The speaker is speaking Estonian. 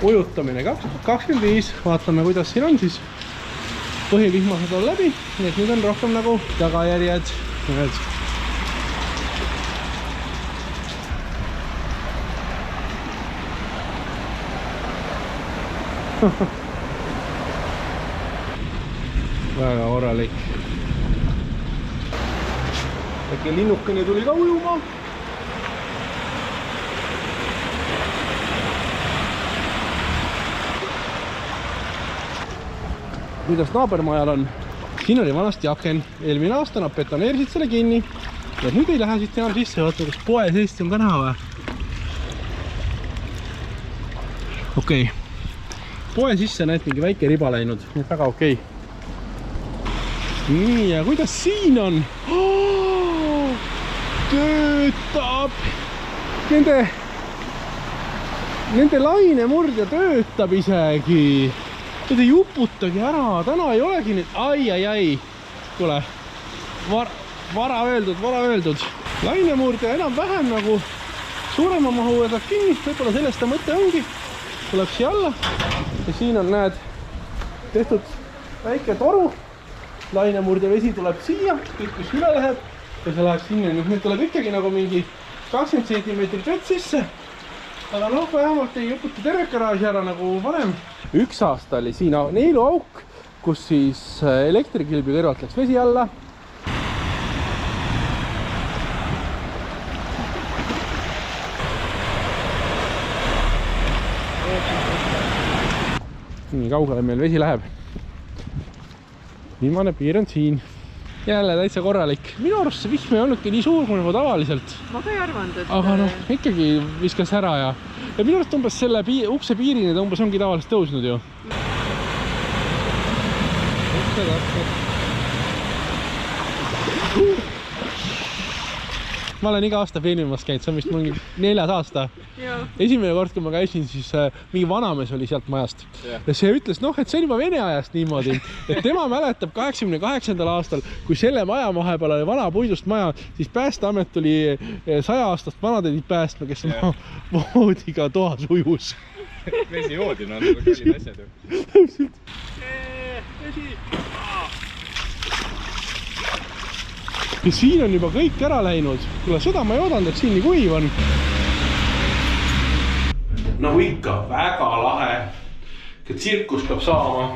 ujutamine 2025, vaatame kuidas siin on siis. Põhivihmased on läbi, nii et nüüd on rohkem nagu tagajärjed. Väga korralik. Äkki linnukene tuli ka ujuma. Kuidas naabermajal on? Siin oli vanasti aken. Eelmine aasta nad betoneerisid selle kinni. Ja nüüd ei lähe siit enam sisse. Vaata, kus poe seest on ka näha või? Okei. Poe sisse näed mingi väike riba läinud. Nii et väga okei. Nii, ja kuidas siin on? Töötab! Nende lainemurdja töötab isegi. Need ei uputagi ära. Täna ei olegi nüüd. Ai. Tule. Vara öeldud. Lainemurdja enam-vähem nagu suurema mahu võtab kinni. Võib-olla sellest ta mõte ongi. Tuleb siia alla. Ja siin on, näed, tehtud väike toru. Lainemurdja vesi tuleb siia. Kõik, mis üle läheb. Ja see läheb sinna. Nüüd tuleb ikkagi nagu mingi 20 cm vett sisse. Aga noh, vähemalt ei õputa terve garaaži ära nagu varem. Üks aasta oli siin neeluauk, kus siis elektrikilbi kõrvalt läks vesi alla. Nii kaugele meil vesi läheb. Viimane piir on siin. Jälle täitsa korralik. Minu arust see vihm ei olnudki nii suur kui nagu tavaliselt. Ma ka ei arvanud, et... Aga noh, ikkagi viskas ära ja minu arust umbes selle ukse piirini ta umbes ongi tavaliselt tõusnud ju. Ma olen iga aasta filmimas käinud, see on vist mingi 4. aasta. Esimene kord, kui ma käisin, siis mingi vanamees oli sealt majast. Ja see ütles, noh, et see on juba Vene ajast niimoodi. Et tema mäletab 88. aastal, kui selle maja vahepeal oli vana puidust maja, siis Päästeamet tuli 100 aastast vanadeid päästma, kes voodiga toas ujus. Vesi voodina on nagu kallid asjad ju. Täpselt. Vesi! Ja siin on juba kõik ära läinud. Kuule, seda ma ei oodanud, et siin nii kuiv on. Nagu ikka, väga lahe. Tsirkus peab saama.